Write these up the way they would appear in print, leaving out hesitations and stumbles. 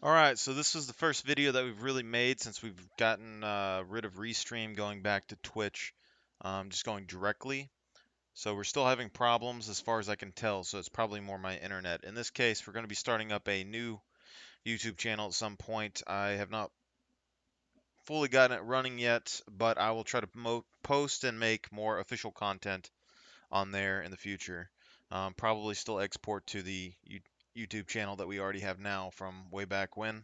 Alright, so this was the first video that we've really made since we've gotten rid of Restream going back to Twitch, just going directly. So we're still having problems as far as I can tell, so it's probably more my internet. In this case, we're going to be starting up a new YouTube channel at some point. I have not fully gotten it running yet, but I will try to post and make more official content on there in the future. Probably still export to the YouTube channel that we already have now from way back when.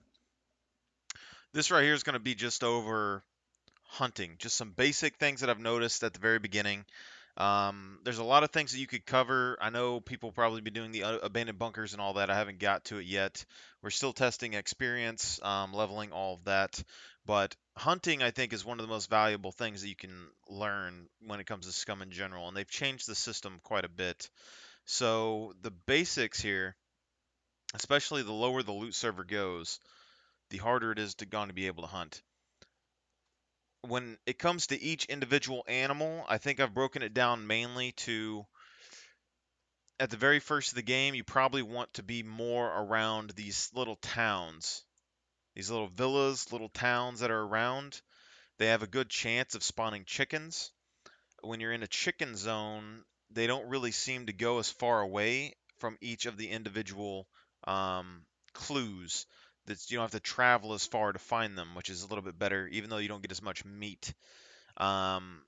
This right here is going to be just over hunting, just some basic things that I've noticed at the very beginning. There's a lot of things that you could cover. I know people probably be doing the abandoned bunkers and all that. I haven't got to it yet. We're still testing experience, leveling all of that. But hunting, I think, is one of the most valuable things that you can learn when it comes to Scum in general. And they've changed the system quite a bit. So the basics here, especially the lower the loot server goes, the harder it is going to be able to hunt. When it comes to each individual animal, I think I've broken it down mainly to at the very first of the game, you probably want to be more around these little towns, these little villas, little towns that are around. They have a good chance of spawning chickens. When you're in a chicken zone, they don't really seem to go as far away from each of the individual clues. That you don't have to travel as far to find them, which is a little bit better, even though you don't get as much meat. Um,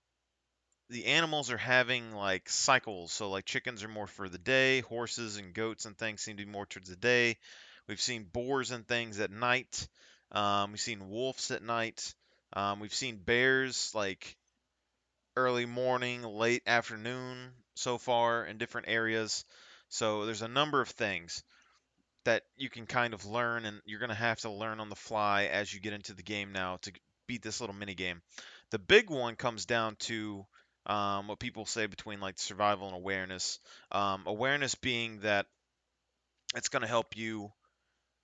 the animals are having like cycles. So like chickens are more for the day, horses and goats and things seem to be more towards the day. We've seen boars and things at night. We've seen wolves at night. We've seen bears like early morning, late afternoon so far in different areas. So there's a number of things that you can kind of learn, and you're going to have to learn on the fly as you get into the game now to beat this little mini game. The big one comes down to what people say between like survival and awareness. Awareness being that it's going to help you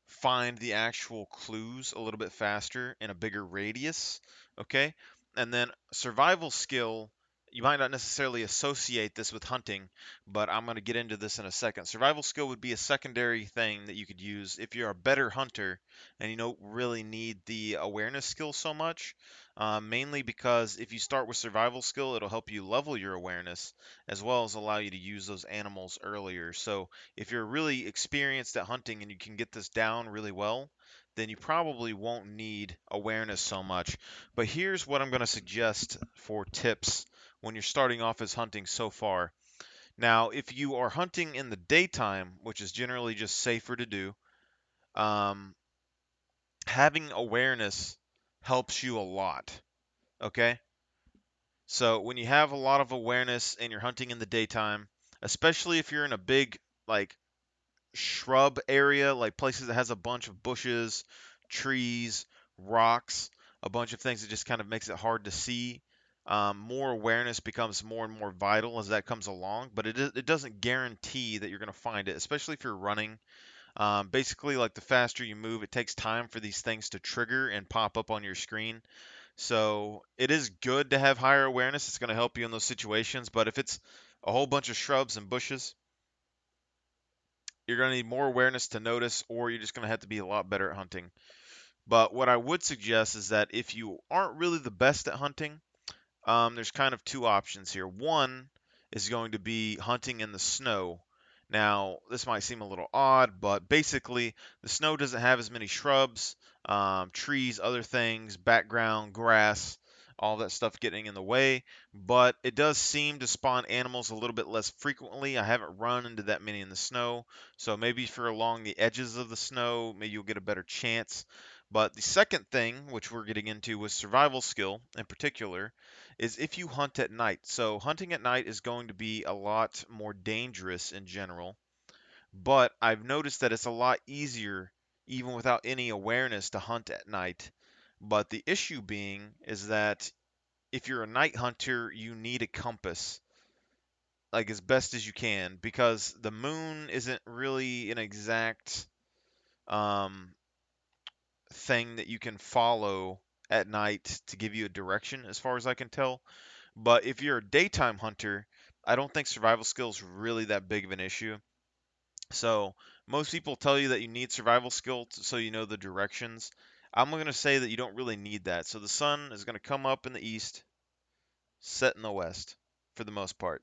find the actual clues a little bit faster in a bigger radius. Okay. And then survival skill, you might not necessarily associate this with hunting, but I'm going to get into this in a second. Survival skill would be a secondary thing that you could use if you're a better hunter and you don't really need the awareness skill so much. Mainly because if you start with survival skill, it'll help you level your awareness as well as allow you to use those animals earlier. So if you're really experienced at hunting and you can get this down really well, then you probably won't need awareness so much. But here's what I'm going to suggest for tips when you're starting off as hunting so far. Now, if you are hunting in the daytime, which is generally just safer to do, um, having awareness helps you a lot. Okay? So when you have a lot of awareness and you're hunting in the daytime, especially if you're in a big, like, shrub area, like places that has a bunch of bushes, trees, rocks, a bunch of things that just kind of makes it hard to see. More awareness becomes more and more vital as that comes along, but it doesn't guarantee that you're going to find it, especially if you're running. Basically, like the faster you move, it takes time for these things to trigger and pop up on your screen. So it is good to have higher awareness. It's going to help you in those situations, but if it's a whole bunch of shrubs and bushes, you're going to need more awareness to notice, or you're just going to have to be a lot better at hunting. But what I would suggest is that if you aren't really the best at hunting, there's kind of two options here. One is going to be hunting in the snow. Now, this might seem a little odd, but basically, the snow doesn't have as many shrubs, trees, other things, background, grass, all that stuff getting in the way, but it does seem to spawn animals a little bit less frequently. I haven't run into that many in the snow, so maybe if you're along the edges of the snow, maybe you'll get a better chance. But the second thing, which we're getting into with survival skill in particular, is if you hunt at night. So hunting at night is going to be a lot more dangerous in general, but I've noticed that it's a lot easier even without any awareness to hunt at night. But the issue being is that if you're a night hunter, you need a compass like as best as you can because the moon isn't really an exact um, thing that you can follow at night to give you a direction as far as I can tell. But if you're a daytime hunter, I don't think survival skill is really that big of an issue. So most people tell you that you need survival skill so you know the directions. I'm going to say that you don't really need that. So the sun is going to come up in the east, set in the west for the most part.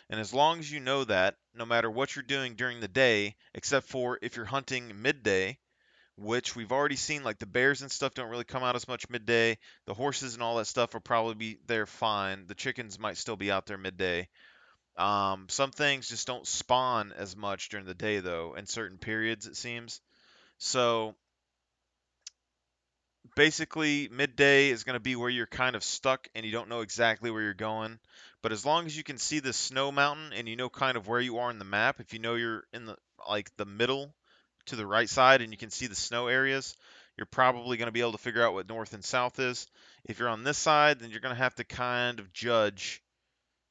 And as long as you know that, no matter what you're doing during the day, except for if you're hunting midday, which we've already seen, like the bears and stuff don't really come out as much midday. The horses and all that stuff will probably be there fine. The chickens might still be out there midday. Some things just don't spawn as much during the day, though, in certain periods, it seems. So basically, midday is going to be where you're kind of stuck and you don't know exactly where you're going. But as long as you can see the snow mountain and you know kind of where you are in the map, if you know you're in the like the middle to the right side and you can see the snow areas, you're probably going to be able to figure out what north and south is. If you're on this side, then you're going to have to kind of judge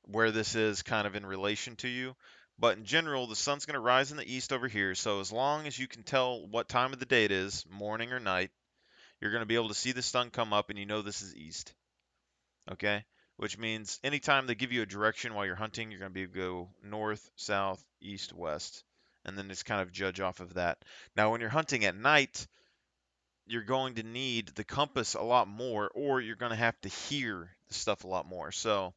where this is kind of in relation to you. But in general, the sun's going to rise in the east over here. So as long as you can tell what time of the day it is, morning or night, you're going to be able to see the sun come up and you know this is east. Okay? Which means anytime they give you a direction while you're hunting, you're going to be able to go north, south, east, west. And then just kind of judge off of that. Now, when you're hunting at night, you're going to need the compass a lot more, or you're going to have to hear the stuff a lot more. So,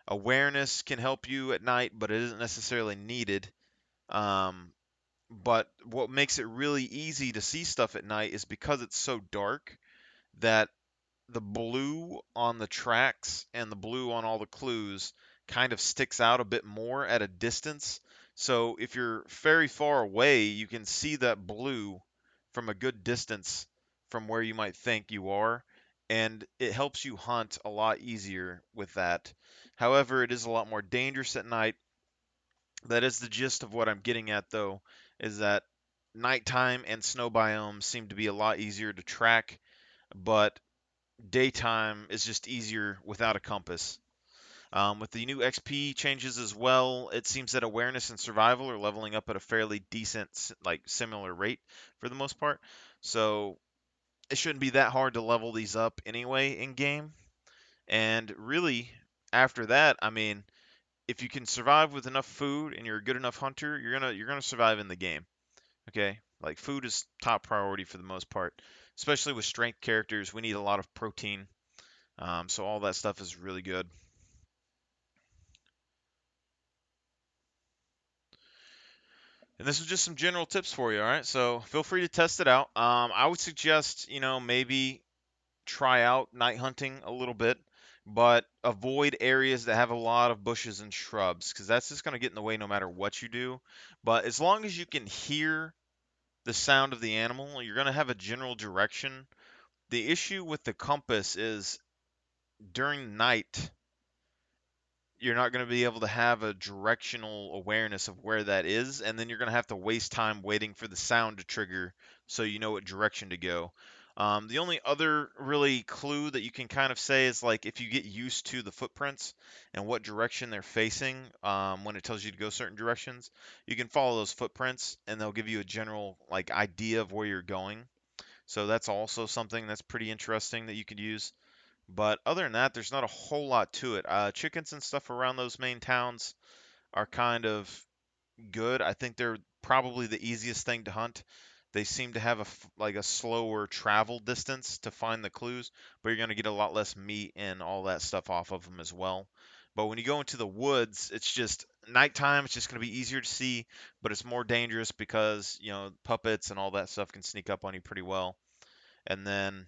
awareness can help you at night, but it isn't necessarily needed. Um, but what makes it really easy to see stuff at night is because it's so dark that the blue on the tracks and the blue on all the clues kind of sticks out a bit more at a distance. So if you're very far away, you can see that blue from a good distance from where you might think you are, and it helps you hunt a lot easier with that. However, it is a lot more dangerous at night. That is the gist of what I'm getting at, though, is that nighttime and snow biomes seem to be a lot easier to track, but daytime is just easier without a compass. With the new XP changes as well, it seems that awareness and survival are leveling up at a fairly decent, like similar rate for the most part. So it shouldn't be that hard to level these up anyway in game. And really, after that, I mean, if you can survive with enough food and you're a good enough hunter, you're gonna survive in the game. Okay, like food is top priority for the most part, especially with strength characters. We need a lot of protein. So all that stuff is really good. And this is just some general tips for you, all right? So feel free to test it out. I would suggest, maybe try out night hunting a little bit, but avoid areas that have a lot of bushes and shrubs, because that's just going to get in the way no matter what you do. But as long as you can hear the sound of the animal, you're going to have a general direction. The issue with the compass is during night, you're not going to be able to have a directional awareness of where that is, and then you're going to have to waste time waiting for the sound to trigger so you know what direction to go. The only other really clue that you can kind of say is like if you get used to the footprints and what direction they're facing when it tells you to go certain directions, you can follow those footprints and they'll give you a general like idea of where you're going. So that's also something that's pretty interesting that you could use. But other than that, there's not a whole lot to it. Chickens and stuff around those main towns are kind of good. I think they're probably the easiest thing to hunt. They seem to have like a slower travel distance to find the clues, but you're going to get a lot less meat and all that stuff off of them as well. But when you go into the woods, it's just nighttime. It's just going to be easier to see, but it's more dangerous because puppets and all that stuff can sneak up on you pretty well. And then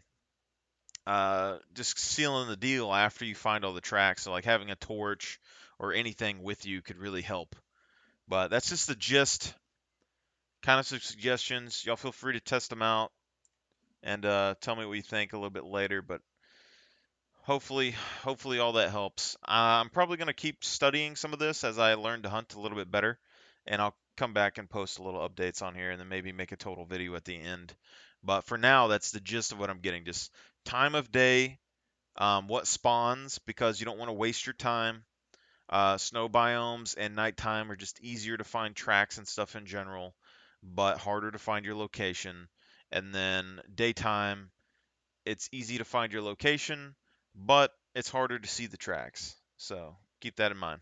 just sealing the deal after you find all the tracks. So like having a torch or anything with you could really help. But that's just the gist, kind of some suggestions. Y'all feel free to test them out and tell me what you think a little bit later. But hopefully, hopefully all that helps. I'm probably going to keep studying some of this as I learn to hunt a little bit better, and I'll come back and post a little updates on here, and then maybe make a total video at the end. But for now, that's the gist of what I'm getting. Just time of day, what spawns, because you don't want to waste your time. Snow biomes and nighttime are just easier to find tracks and stuff in general, but harder to find your location. And then daytime, it's easy to find your location, but it's harder to see the tracks. So keep that in mind.